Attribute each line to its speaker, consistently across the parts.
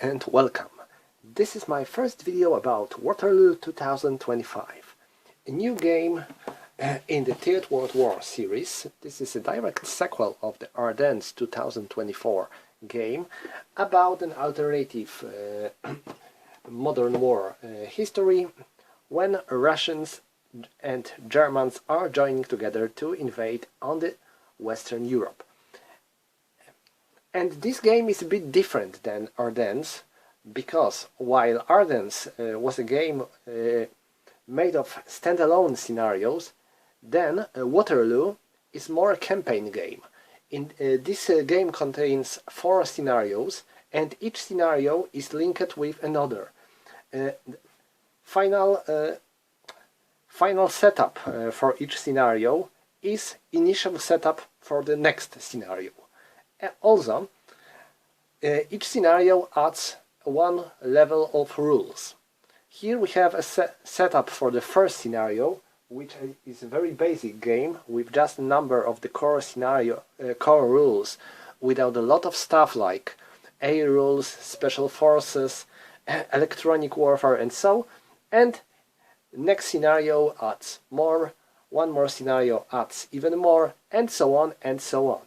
Speaker 1: and welcome. This is my first video about Waterloo 2025, a new game in the Third World War series. This is a direct sequel of the Ardennes 2024 game about an alternative modern war history when Russians and Germans are joining together to invade on the Western Europe. And this game is a bit different than Ardennes, because while Ardennes was a game made of standalone scenarios, then Waterloo is more a campaign game. This game contains 4 scenarios, and each scenario is linked with another. Final setup for each scenario is initial setup for the next scenario. Also, each scenario adds one level of rules. Here we have a setup for the first scenario, which is a very basic game with just a number of the core rules, without a lot of stuff like air rules, special forces, electronic warfare, and so. And next scenario adds more, one more scenario adds even more, and so on and so on.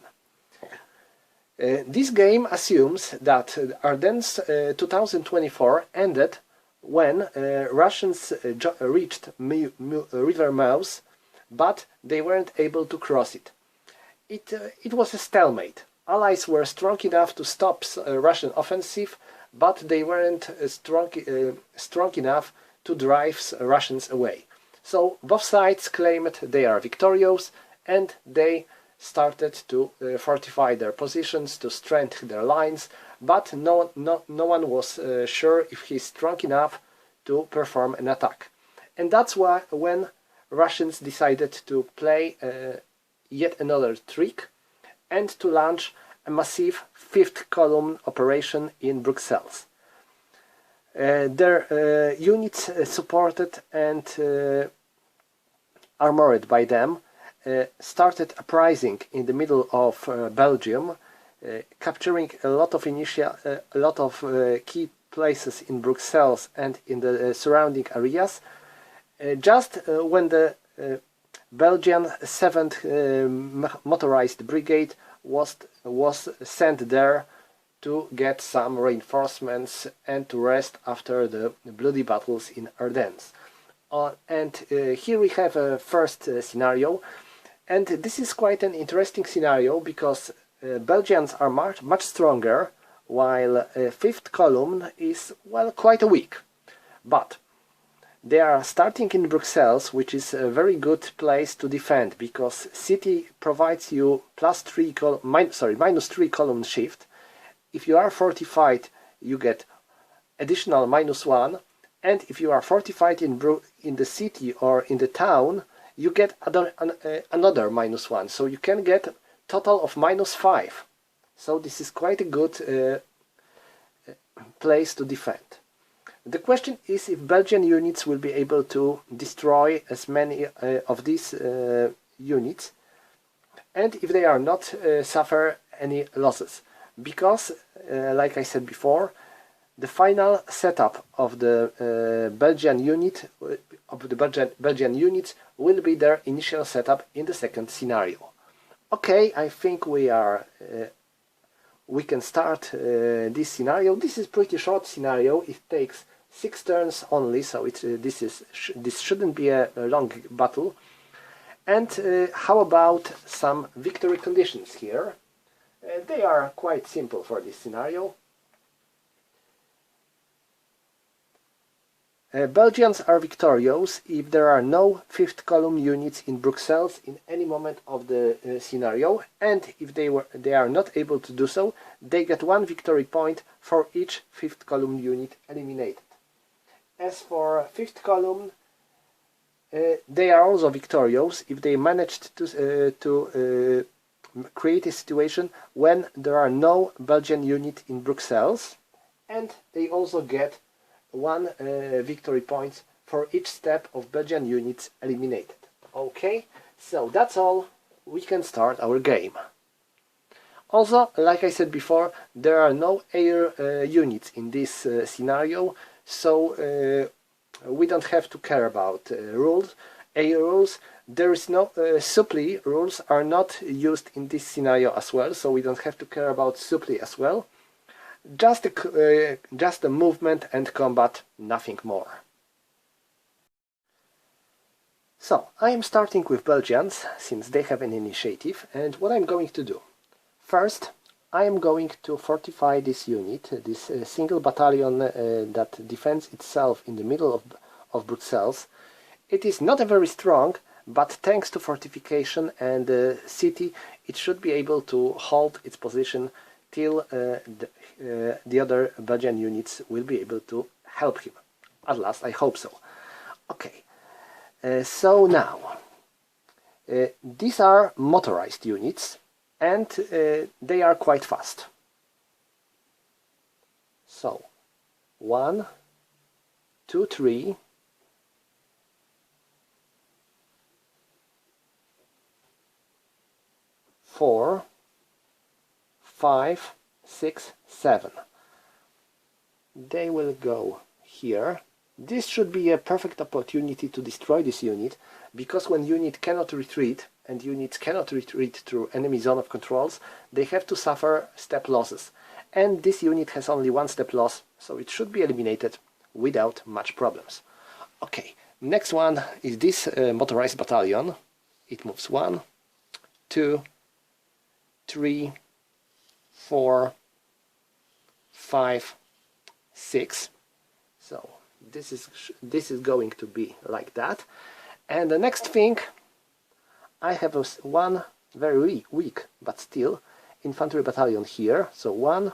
Speaker 1: This game assumes that Ardennes 2024 ended when Russians reached River Meuse, but they weren't able to cross it. It was a stalemate. Allies were strong enough to stop Russian offensive, but they weren't strong enough to drive Russians away. So both sides claimed they are victorious, and they started to fortify their positions, to strengthen their lines, but no one was sure if he's strong enough to perform an attack. And that's why when Russians decided to play yet another trick and to launch a massive 5th column operation in Bruxelles. Their units supported and armored by them started uprising in the middle of Belgium, capturing a lot of key places in Bruxelles and in the surrounding areas, just when the Belgian 7th Motorized Brigade was sent there to get some reinforcements and to rest after the bloody battles in Ardennes. Here we have a first scenario. And this is quite an interesting scenario because Belgians are much stronger, while 5th column is, well, quite weak. But they are starting in Bruxelles, which is a very good place to defend, because city provides you minus 3 column shift. If you are fortified, you get additional -1, and if you are fortified in the city or in the town, you get another -1, so you can get a total of -5. So this is quite a good place to defend. The question is if Belgian units will be able to destroy as many of these units, and if they are not suffer any losses, because like I said before, the final setup of the Belgian units will be their initial setup in the second scenario. Okay, I think we can start this scenario. This is pretty short scenario. It takes 6 turns only, so this shouldn't be a long battle. And how about some victory conditions here? They are quite simple for this scenario. Belgians are victorious if there are no 5th column units in Bruxelles in any moment of the scenario, and if they are not able to do so, they get 1 victory point for each 5th column unit eliminated. As for 5th column, they are also victorious if they managed to create a situation when there are no Belgian unit in Bruxelles, and they also get 1 victory point for each step of Belgian units eliminated. Okay, so that's all. We can start our game. Also, like I said before, there are no air units in this scenario, so we don't have to care about rules, air rules. There is no supply rules are not used in this scenario as well, so we don't have to care about supply as well. Just the movement and combat, nothing more. So, I am starting with Belgians, since they have an initiative, and what I'm going to do. First, I am going to fortify this unit, this single battalion that defends itself in the middle of Bruxelles. It is not very strong, but thanks to fortification and the city, it should be able to hold its position till the other Belgian units will be able to help him. At last, I hope so. Okay, so now, these are motorized units, and they are quite fast. So, 1, 2, 3, 4, 5, 6, 7. They will go here. This should be a perfect opportunity to destroy this unit, because when unit cannot retreat, and units cannot retreat through enemy zone of controls, they have to suffer step losses. And this unit has only one step loss, so it should be eliminated without much problems. Okay, next one is this motorized battalion. It moves 1, 2, 3, 4, 5, 6. So this is going to be like that. And the next thing, I have one very weak, but still, infantry battalion here. So 1,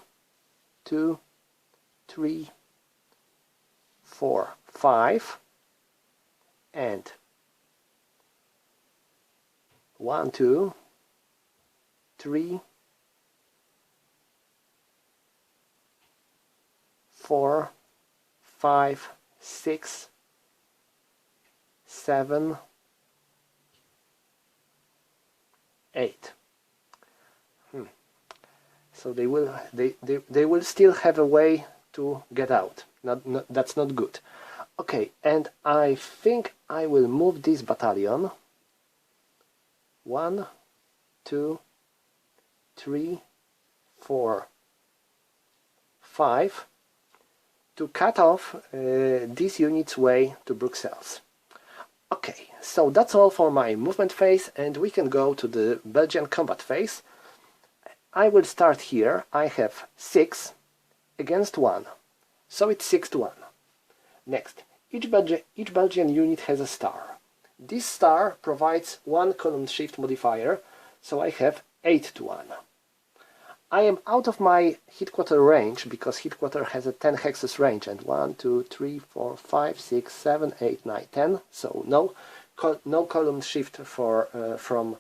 Speaker 1: 2, 3, 4, 5, and 1, 2, 3, 4, 5, 6, 7, 8. So they will still have a way to get out. That's not good. Okay, and I think I will move this battalion 1, 2, 3, 4, 5 to cut off this unit's way to Bruxelles. Okay, so that's all for my movement phase, and we can go to the Belgian combat phase. I will start here. I have 6 against 1, so it's 6 to 1. Next, each Belgian unit has a star. This star provides 1 column shift modifier, so I have 8 to 1. I am out of my headquarter range, because headquarter has a 10 hexes range, and 1, 2, 3, 4, 5, 6, 7, 8, 9, 10, so no column shift from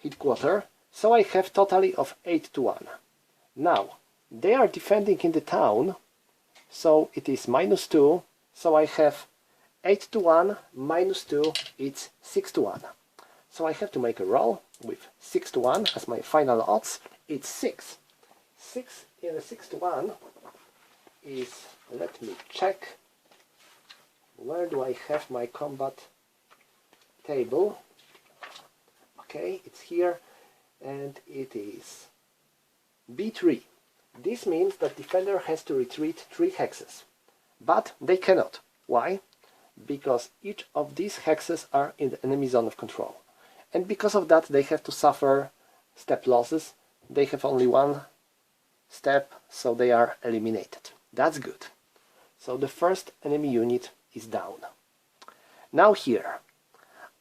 Speaker 1: headquarter, so I have totally of 8 to 1. Now, they are defending in the town, so it is -2, so I have 8 to 1 minus 2, it's 6 to 1. So I have to make a roll with 6 to 1 as my final odds. It's 6. 6 in a 6 to 1 is, let me check, where do I have my combat table? Okay, it's here, and it is B3. This means that defender has to retreat 3 hexes, but they cannot. Why? Because each of these hexes are in the enemy zone of control. And because of that, they have to suffer step losses. They have only 1 step, so they are eliminated. That's good. So the first enemy unit is down. Now here,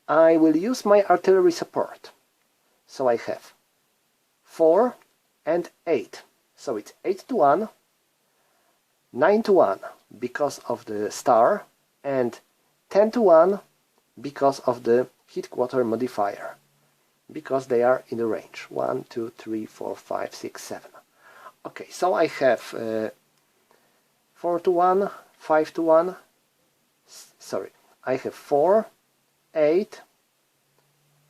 Speaker 1: I will use my artillery support. So I have 4 and 8. So it's 8 to 1, 9 to 1 because of the star, and 10 to 1 because of the headquarter modifier, because they are in the range 1, 2, 3, 4, 5, 6, 7. Okay, so I have 4 to 1, 5 to 1, sorry, I have 4, 8,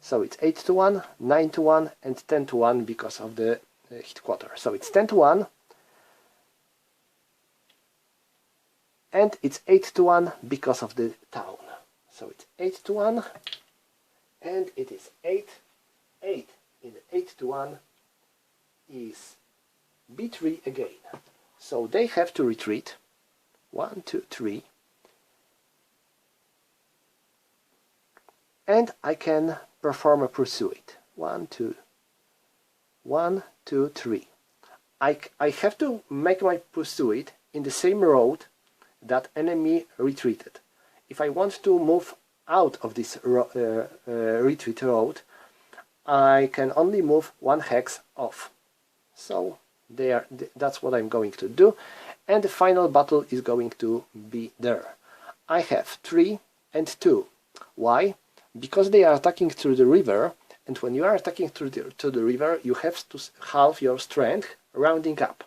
Speaker 1: So it's 8 to 1, 9 to 1 and 10 to 1 because of the headquarter. So it's 10 to 1 and it's 8 to 1 because of the town. So it's 8 to 1 and it is 8. 8 in 8 to 1 is B3 again. So they have to retreat. 1, 2, 3. And I can perform a pursuit. 1, 2. 1, 2, 3. I have to make my pursuit in the same road that enemy retreated. If I want to move out of this retreat road, I can only move one hex off. So that's what I'm going to do, and the final battle is going to be there. I have 3 and 2. Why? Because they are attacking through the river, and when you are attacking through the river, you have to halve your strength, rounding up.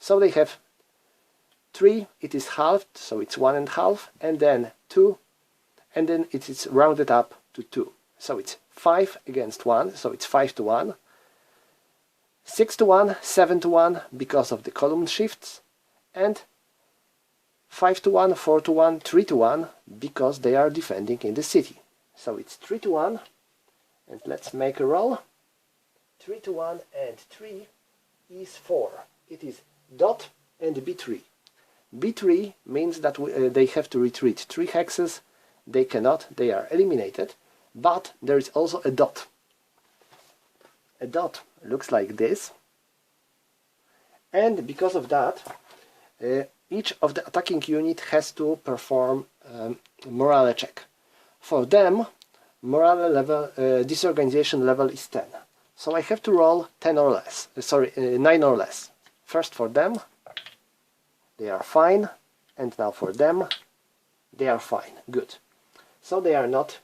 Speaker 1: So they have 3, it is halved, so it's 1.5, and then 2, and then it is rounded up to 2. So it's 5 against 1, so it's 5 to 1. 6 to 1, 7 to 1 because of the column shifts, and 5 to 1, 4 to 1, 3 to 1 because they are defending in the city. So it's 3 to 1, and let's make a roll. 3 to 1 and 3 is 4. It is dot and B3. B3 means that they have to retreat 3 hexes. They cannot, they are eliminated, but there is also a dot. A dot looks like this, and because of that each of the attacking unit has to perform morale check. For them, morale level, disorganization level is 10. So I have to roll 10 or less, 9 or less. First for them, they are fine, and now for them, they are fine, good. So they are not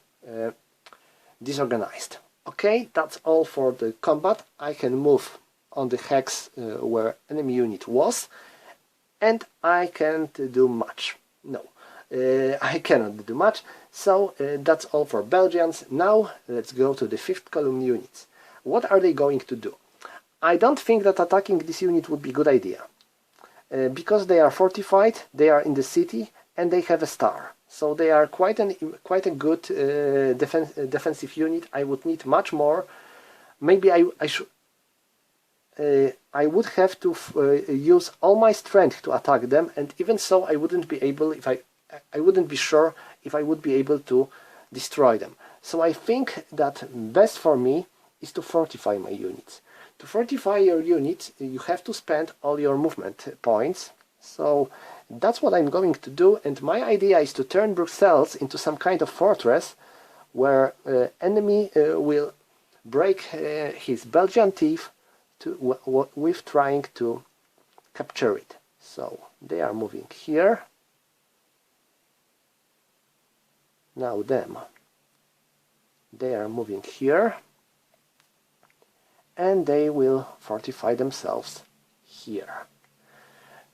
Speaker 1: disorganized. Okay, that's all for the combat. I can move on the hex where enemy unit was, and I can't do much. No, I cannot do much. So that's all for Belgians. Now let's go to the 5th column units. What are they going to do? I don't think that attacking this unit would be a good idea. Because they are fortified, they are in the city, and they have a star. So they are quite a good defensive unit. I would need much more. Maybe I would have to use all my strength to attack them, and even so, I wouldn't be able. If I wouldn't be sure if I would be able to destroy them. So I think that best for me is to fortify my units. To fortify your units, you have to spend all your movement points. So that's what I'm going to do, and my idea is to turn Bruxelles into some kind of fortress where enemy will break his Belgian teeth with trying to capture it. So they are moving here. Now them. They are moving here, and they will fortify themselves here.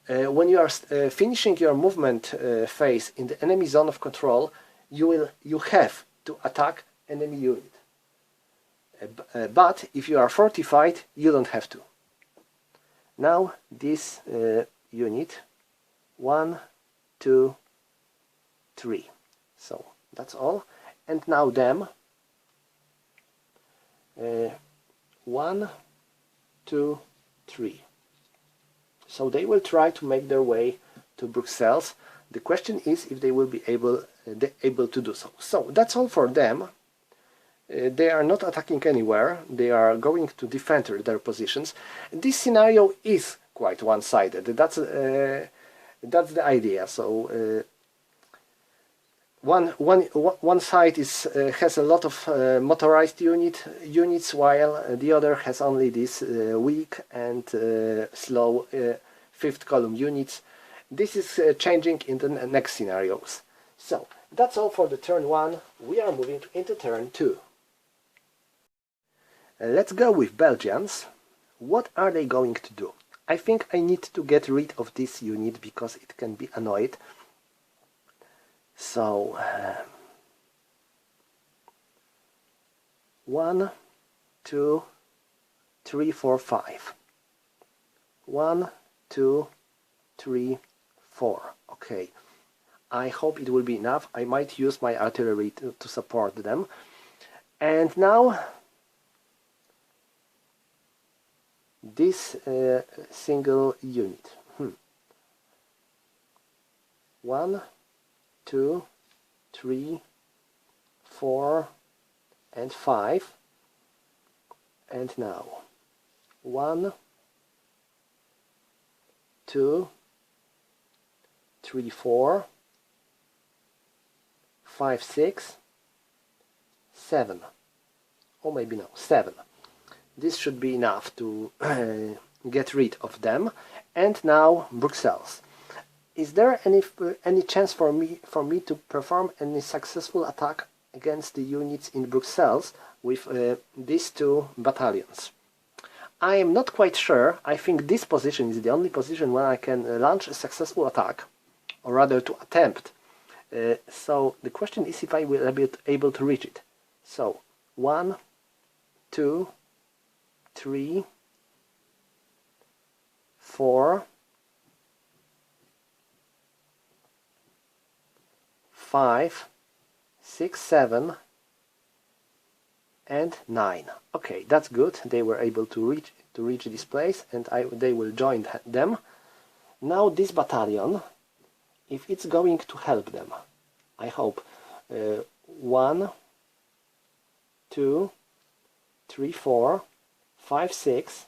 Speaker 1: When you are finishing your movement phase in the enemy zone of control, you have to attack enemy unit. But if you are fortified, you don't have to. Now this unit, 1, 2, 3. So that's all. And now them. 1, 2, 3. So they will try to make their way to Bruxelles. The question is if they will be able to do so. So that's all for them. They are not attacking anywhere. They are going to defend their positions. This scenario is quite one-sided. That's the idea. So one side has a lot of motorized units, while the other has only these weak and slow 5th column units. This is changing in the next scenarios. So that's all for the turn 1. We are moving into turn 2. Let's go with Belgians. What are they going to do? I think I need to get rid of this unit because it can be annoyed. So 1, 2, 3, 4, 5. 1, 2, 3, 4. Okay. I hope it will be enough. I might use my artillery to support them. And now this single unit. 1, 2, 3, 4, and 5. And now 1, 2, 3, 4, 5, 6, 7. Or maybe no, 7. This should be enough to get rid of them. And now Bruxelles. Is there any chance for me to perform any successful attack against the units in Bruxelles with these two battalions? I am not quite sure. I think this position is the only position where I can launch a successful attack, or rather to attempt. So the question is if I will be able to reach it. So 1, 2, 3, 4, 5, 6, 7, and 9. Okay, that's good. They were able to reach this place, and they will join them. Now this battalion, if it's going to help them, I hope. 1, 2, 3, 4, 5, 6,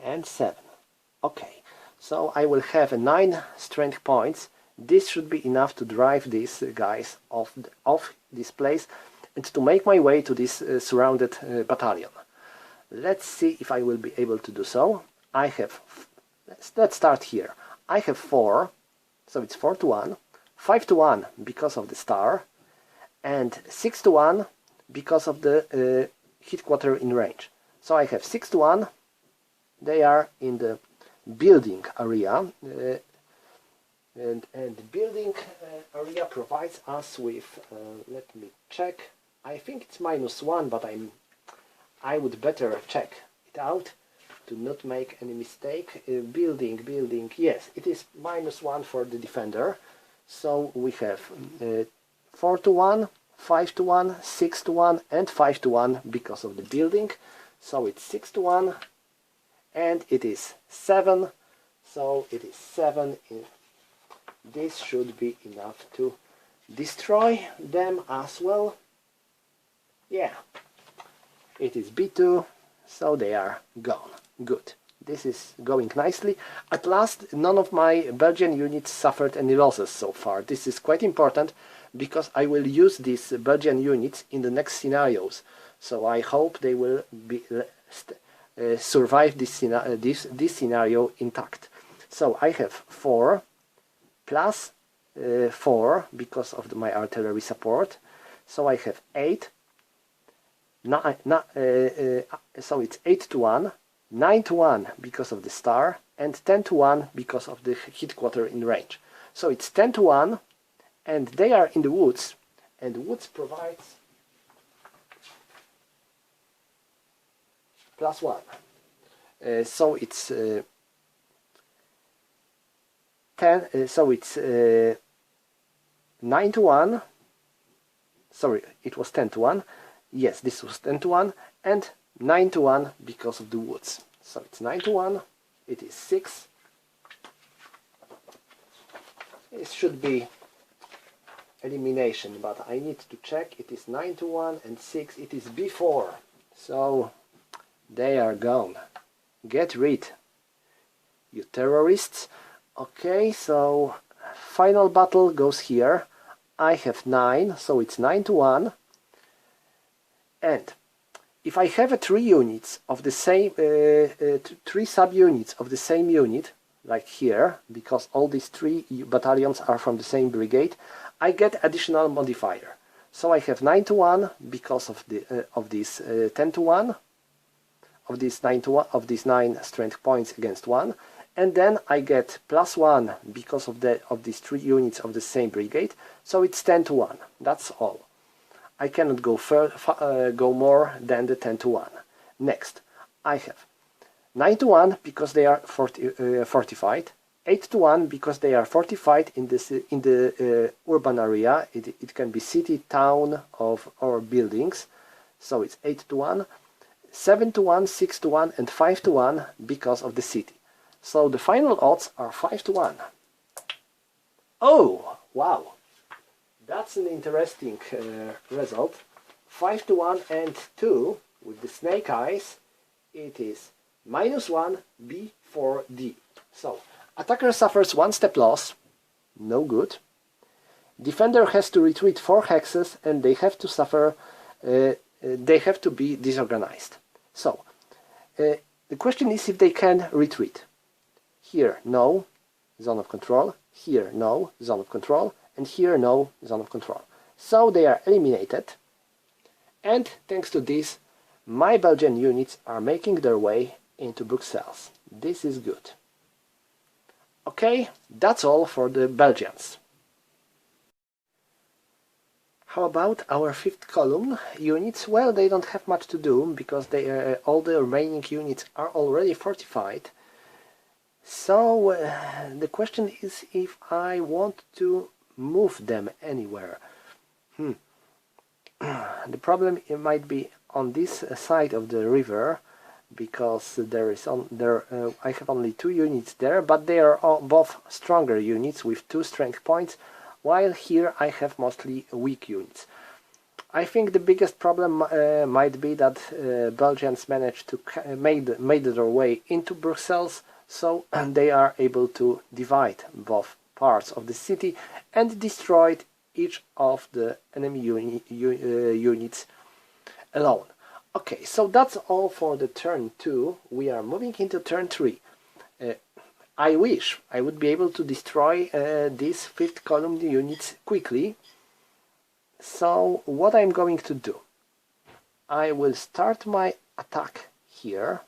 Speaker 1: and 7. Okay, so I will have 9 strength points. This should be enough to drive these guys off this place and to make my way to this surrounded battalion. Let's see if I will be able to do so. I have, let's start here. I have 4, so it's 4 to 1, 5 to 1 because of the star, and 6 to 1 because of the headquarter in range. So I have 6 to 1. They are in the building area. And the building area provides us with, let me check, I think it's -1, but I would better check it out to not make any mistake. Building, yes, it is -1 for the defender. So we have 4 to 1, 5 to 1, 6 to 1, and 5 to 1 because of the building. So it's 6 to 1, and it is 7. So it is 7 in. This should be enough to destroy them as well. Yeah, it is B2, so they are gone. Good. This is going nicely. At last, none of my Belgian units suffered any losses so far. This is quite important because I will use these Belgian units in the next scenarios. So I hope they will be survive this scenario intact. So I have 4 plus 4 because of my artillery support. So I have 8. So it's 8 to 1, 9 to 1 because of the star, and 10 to 1 because of the headquarter in range. So it's 10 to 1, and they are in the woods, and the woods provides +1. So it's 10. So it's 9 to 1. Sorry, it was 10 to 1. Yes, this was 10 to 1, and 9 to 1 because of the woods. So it's 9 to 1, it is 6. It should be elimination, but I need to check. It is 9 to 1 and 6, it is B4. So they are gone. Get rid, you terrorists. Okay, so final battle goes here. I have 9, so it's 9 to 1. And if I have 3 units of the same, 3 subunits of the same unit, like here, because all these 3 battalions are from the same brigade, I get additional modifier. So I have 9 to 1 because of the of this 10 to 1, of this 9 to 1, of these 9 strength points against 1, and then I get +1 because of these 3 units of the same brigade. So it's 10 to 1. That's all. I cannot go more than the 10 to 1. Next, I have 9 to 1 because they are fortified, 8 to 1 because they are fortified in the urban area. It can be city, town, or buildings, so it's 8 to 1, 7 to 1, 6 to 1, and 5 to 1 because of the city. So the final odds are 5 to 1. Oh, wow! That's an interesting result. 5 to 1 and 2 with the snake eyes. It is -1 B4D. So attacker suffers 1 step loss. No good. Defender has to retreat 4 hexes and they have to suffer. They have to be disorganized. So the question is if they can retreat. Here, no, zone of control. Here, no, zone of control. And here, no, zone of control. So they are eliminated. And thanks to this, my Belgian units are making their way into Bruxelles. This is good. Okay, that's all for the Belgians. How about our 5th column units? Well, they don't have much to do because all the remaining units are already fortified. So the question is if I want to move them anywhere. The problem it might be on this side of the river because I have only 2 units there, but they are both stronger units with 2 strength points, while here I have mostly weak units. I think the biggest problem might be that Belgians managed to made their way into Brussels, so they are able to divide both parts of the city and destroyed each of the enemy units alone. Okay, so that's all for the turn 2. We are moving into turn 3. I wish I would be able to destroy these 5th column units quickly. So what I'm going to do, I will start my attack here.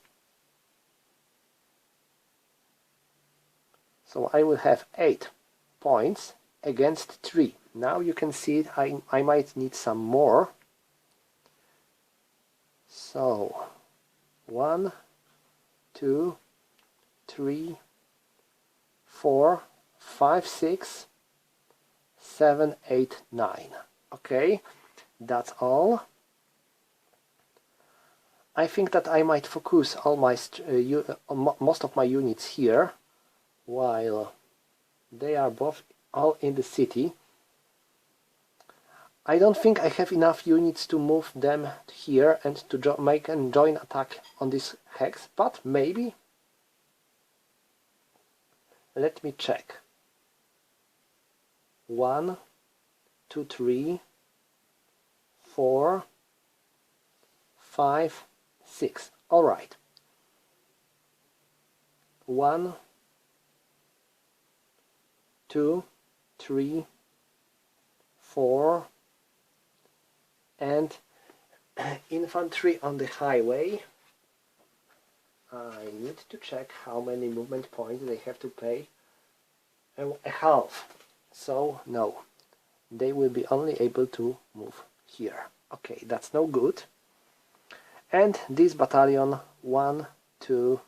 Speaker 1: So I will have 8 points against 3. Now you can see I might need some more. So 1, 2, 3, 4, 5, 6, 7, 8, 9. Okay, that's all. I think that I might focus all my most of my units here, while they are both all in the city. I don't think I have enough units to move them here and to make a joint attack on this hex, but maybe. Let me check. 1, 2, 3, 4, 5, 6. All right. 1, 2, 3, 4, and infantry on the highway. I need to check how many movement points they have to pay. A half. So no, they will be only able to move here. Okay, that's no good. And this battalion, 1, 2,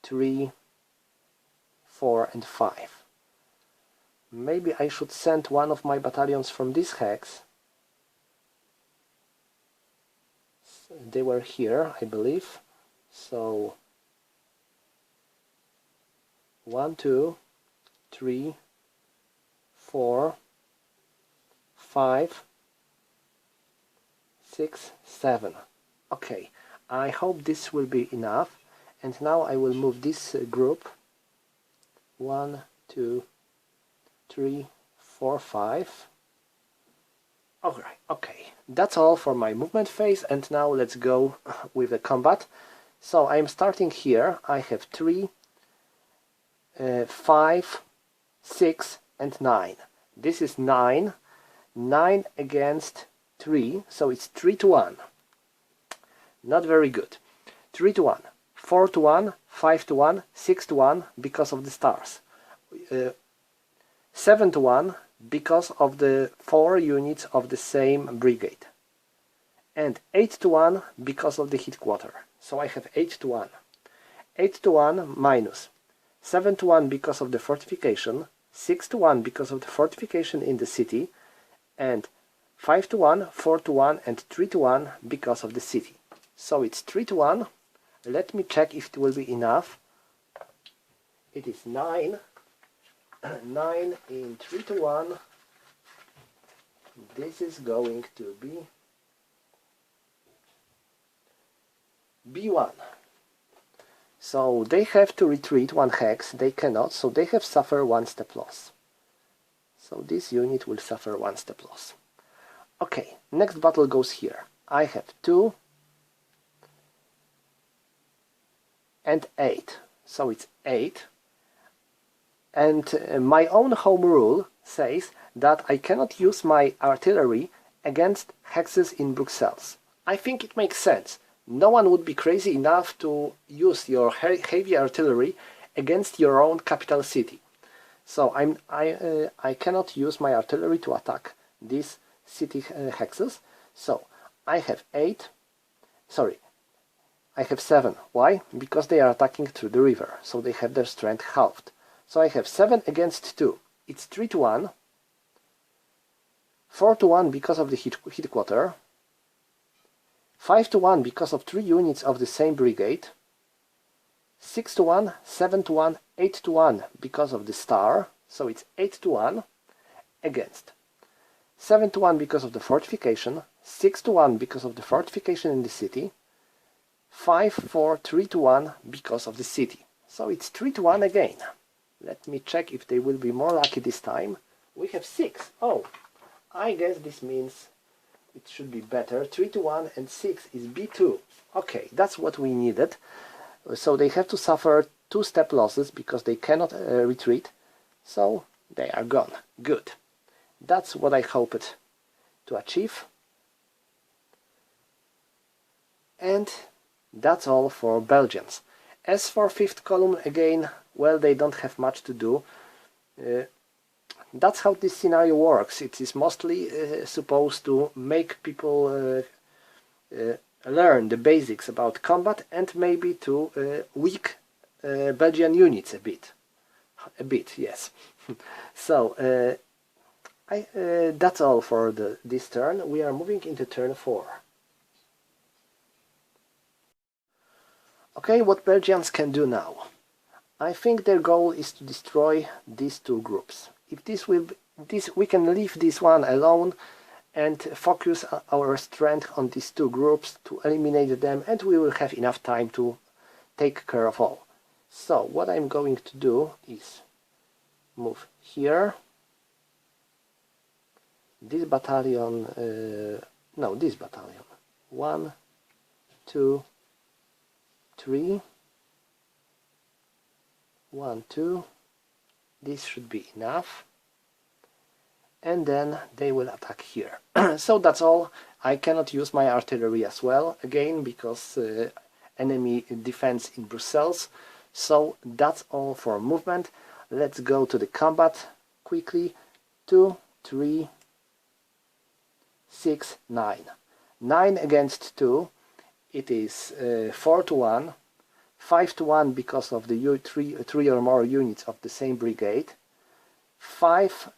Speaker 1: 3, 4, and 5. Maybe I should send one of my battalions from this hex. They were here, I believe. So 1, 2, 3, 4, 5, 6, 7. Okay, I hope this will be enough. And now I will move this group. 1, 2, 3, 4, 5. Alright, okay. That's all for my movement phase, and now let's go with the combat. So I'm starting here. I have 3, 5, 6, and 9. This is 9. 9 against 3, so it's 3 to 1. Not very good. 3 to 1, 4 to 1, 5 to 1, 6 to 1 because of the stars. 7 to 1, because of the 4 units of the same brigade. And 8 to 1 because of the headquarter. So I have 8 to 1. 8 to 1 minus 7 to 1 because of the fortification, 6 to 1 because of the fortification in the city, and 5 to 1, 4 to 1, and 3 to 1 because of the city. So it's 3 to 1. Let me check if it will be enough. It is 9. 9 in 3 to 1. This is going to be B1. So they have to retreat 1 hex. They cannot, so they have suffered 1 step loss. So this unit will suffer 1 step loss. Okay, next battle goes here. I have 2 and 8. So it's 8. And my own home rule says that I cannot use my artillery against hexes in Bruxelles. I think it makes sense. No one would be crazy enough to use your heavy artillery against your own capital city. So I cannot use my artillery to attack these city hexes. So I have 8. Sorry, I have 7. Why? Because they are attacking through the river, so they have their strength halved. So I have 7 against 2. It's 3 to 1. 4 to 1 because of the headquarter. 5 to 1 because of 3 units of the same brigade. 6 to 1, 7 to 1, 8 to 1 because of the star. So it's 8 to 1 against 7 to 1 because of the fortification. 6 to 1 because of the fortification in the city. 5, 4, 3 to 1 because of the city. So it's 3 to 1 again. Let me check if they will be more lucky this time. We have 6. Oh, I guess this means it should be better. 3 to 1 and 6 is B2. Okay, that's what we needed. So they have to suffer 2 step losses because they cannot retreat. So they are gone. Good. That's what I hoped to achieve. And that's all for Belgians. As for 5th column, again, well, they don't have much to do. That's how this scenario works. It is mostly supposed to make people learn the basics about combat and maybe to weak Belgian units a bit. A bit, yes. So, that's all for this turn. We are moving into turn 4. Okay, what Belgians can do now? I think their goal is to destroy these 2 groups. If we can leave this one alone and focus our strength on these 2 groups to eliminate them, and we will have enough time to take care of all. So what I'm going to do is move here. This battalion, no, this battalion. 1, 2, 3. 1, 2. This should be enough. And then they will attack here. So that's all. I cannot use my artillery as well, again, because enemy defense in Brussels. So that's all for movement. Let's go to the combat quickly. 2, 3, 6, 9. 9 against 2. It is 4 to 1. 5 to 1 because of the 3 or more units of the same brigade. 5,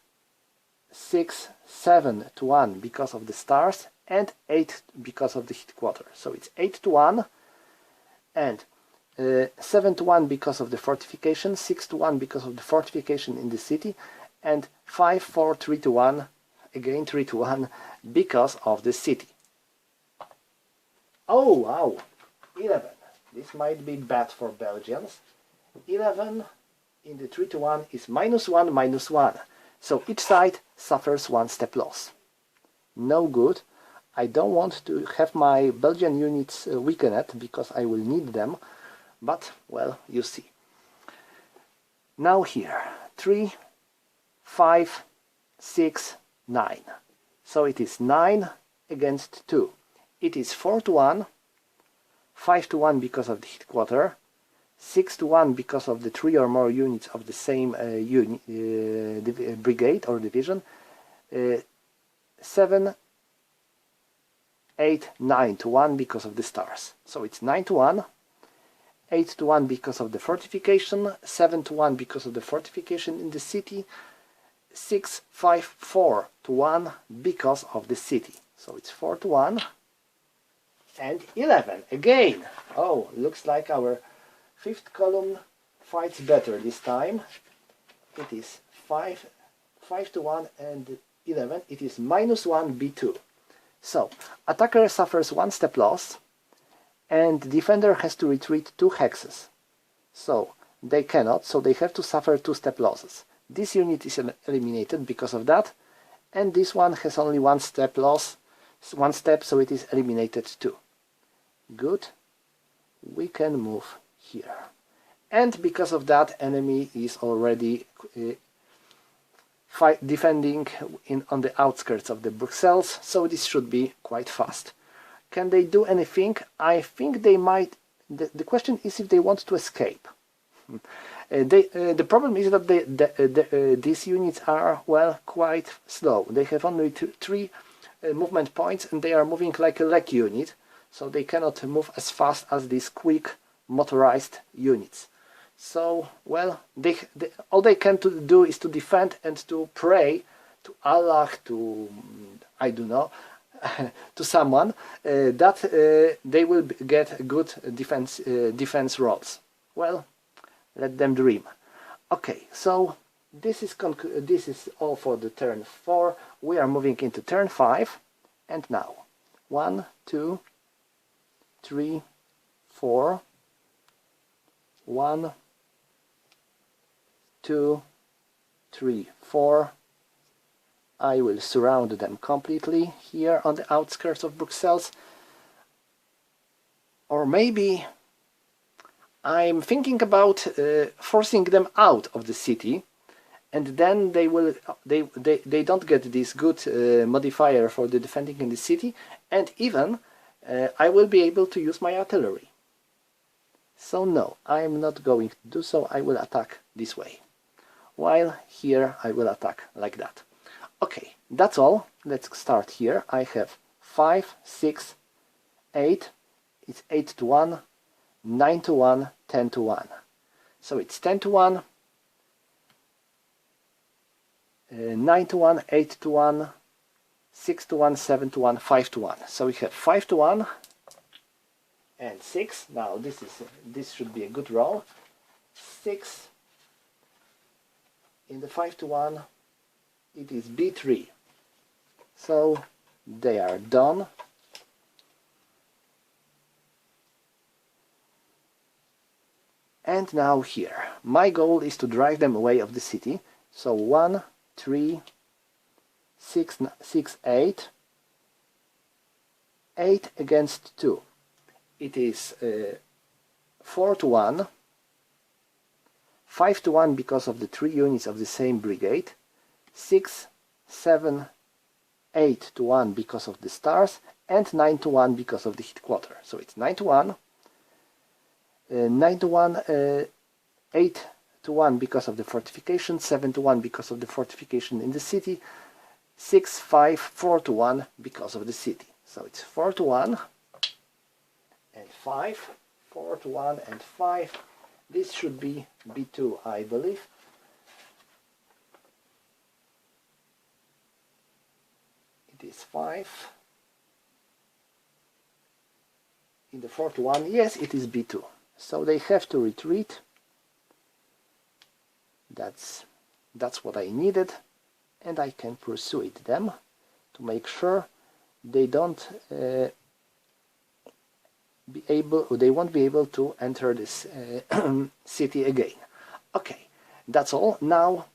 Speaker 1: 6, 7 to 1 because of the stars, and 8 because of the headquarter. So it's 8 to 1, and 7 to 1 because of the fortification, 6 to 1 because of the fortification in the city, and 5, 4, 3 to 1, again 3 to 1 because of the city. Oh wow, 11. This might be bad for Belgians. 11 in the 3 to 1 is -1, -1. So each side suffers 1 step loss. No good. I don't want to have my Belgian units weakened because I will need them. But, well, you see. Now here. 3, 5, 6, 9. So it is 9 against 2. It is 4 to 1. 5 to 1 because of the headquarter, 6 to 1 because of the 3 or more units of the same brigade or division, 7, 8, 9 to 1 because of the stars. So it's 9 to 1, 8 to 1 because of the fortification, 7 to 1 because of the fortification in the city, 6, 5, 4 to 1 because of the city. So it's 4 to 1, and 11 again. Oh, looks like our fifth column fights better this time. It is 5 to 1 and 11. It is -1 B2. So attacker suffers 1 step loss, and defender has to retreat 2 hexes. So they cannot, so they have to suffer 2 step losses. This unit is eliminated because of that, and this one has only 1 step loss, 1 step, so it is eliminated too. Good. We can move here. And because of that, enemy is already defending on the outskirts of the Bruxelles, so this should be quite fast. Can they do anything? I think they might. The question is if they want to escape. The problem is that these units are, well, quite slow. They have only 3 movement points, and they are moving like a leg unit, so they cannot move as fast as these quick motorized units. So, well, all they can do is to defend and to pray to Allah, to, I don't know, to someone, that they will get good defense rolls. Well, let them dream. Okay, so this is all for the turn 4. We are moving into turn 5, and now 1, 2, 3, 4, 1, 2, 3, 4. I will surround them completely here on the outskirts of Bruxelles. Or maybe I'm thinking about forcing them out of the city, and then they don't get this good modifier for the defending in the city, and even I will be able to use my artillery. So no, I'm not going to do so. I will attack this way, while here I will attack like that. Okay, that's all. Let's start here. I have 5, 6, 8. It's 8 to 1, 9 to 1, 10 to 1. So it's 10 to 1, 9 to 1, 8 to 1, 6 to 1, 7 to 1, 5 to 1. So we have 5 to 1 and 6. Now this should be a good roll. 6 in the 5 to 1. It is B3. So they are done. And now here, my goal is to drive them away of the city. So 1, 3, 6, 6, 8. 8 against 2. It is 4 to 1. 5 to 1 because of the 3 units of the same brigade. 6, 7, 8 to 1 because of the stars, and 9 to 1 because of the headquarter. So it's 9 to 1, 9 to 1, 8 to 1 because of the fortification, 7 to 1 because of the fortification in the city, 6, 5, 4 to 1 because of the city. So it's 4 to 1 and 5, 4 to 1 and 5. This should be B2, I believe. It is 5. In the 4 to 1, yes, it is B2. So they have to retreat. That's what I needed, and I can pursue them to make sure they don't they won't be able to enter this city again. Okay, that's all. Now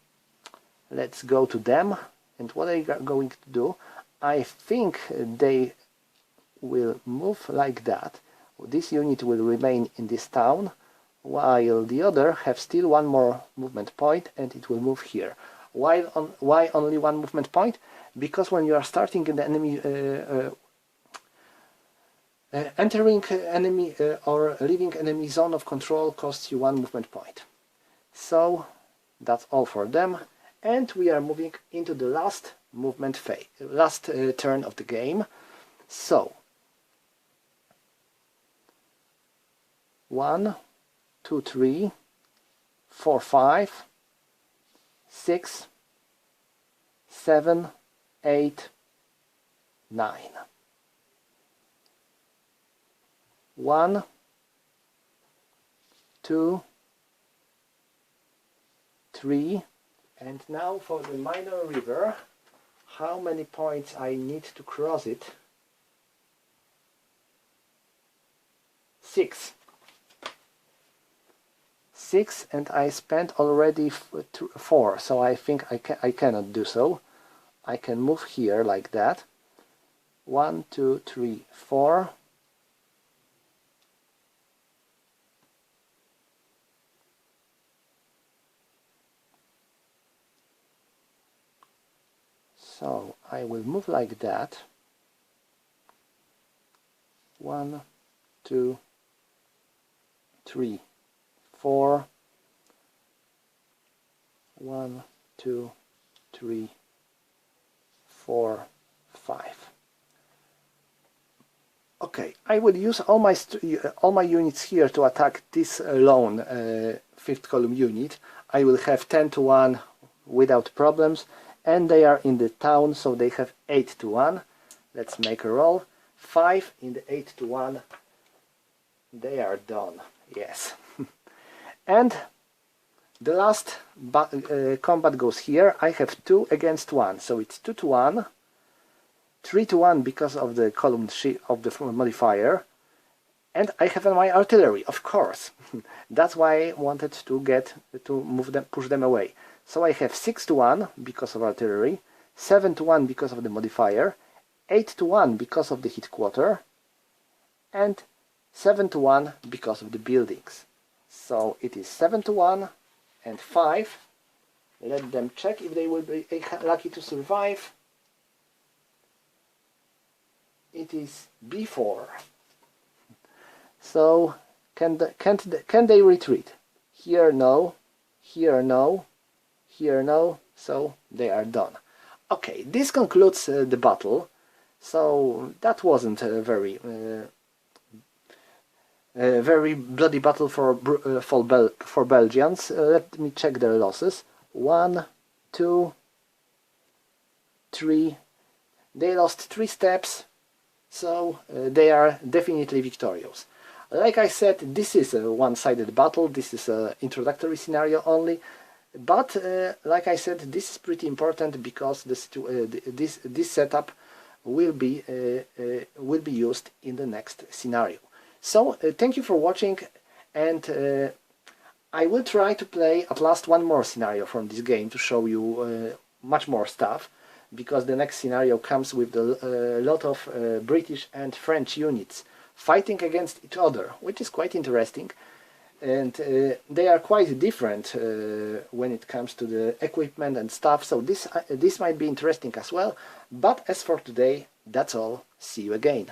Speaker 1: let's go to them, and what are you going to do? I think they will move like that. This unit will remain in this town, while the other have still one more movement point, and it will move here. Why only one movement point? Because when you are starting in the enemy Entering enemy or leaving enemy zone of control costs you 1 movement point. So that's all for them, and we are moving into the last movement phase, last turn of the game. So 1, 2, 3, 4, 5, 6, 7, 8, 9. 1, 2, 3, and now for the minor river, how many points I need to cross it? 6. 6, and I spent already 4, so I think I cannot do so. I can move here like that. 1, 2, 3, 4. So I will move like that. 1, 2, 3, 4. 1, 2, 3, 4, 5. Okay, I will use all my units here to attack this lone 5th column unit. I will have 10 to 1 without problems, and they are in the town, so they have 8 to 1. Let's make a roll. 5 in the 8 to 1. They are done. Yes. And the last combat goes here. I have 2 against 1, so it's 2 to 1. 3 to 1 because of the column of the modifier, and I have my artillery, of course. That's why I wanted to move them, push them away. So I have 6 to 1 because of artillery, 7 to 1 because of the modifier, 8 to 1 because of the hit quarter, and 7 to 1 because of the buildings. So it is 7 to 1 and 5. Let them check if they will be lucky to survive. It is B4. So can they retreat? Here no, here no, here no, so they are done. Okay, this concludes the battle. So that wasn't a very bloody battle for Belgians. Let me check their losses. 1, 2, 3. They lost 3 steps. So they are definitely victorious. Like I said, this is a one-sided battle, this is an introductory scenario only, but like I said, this is pretty important because this setup will be used in the next scenario. So thank you for watching, and I will try to play at last one more scenario from this game to show you much more stuff, because the next scenario comes with a lot of British and French units fighting against each other, which is quite interesting, and they are quite different when it comes to the equipment and stuff, so this might be interesting as well. But as for today, that's all. See you again.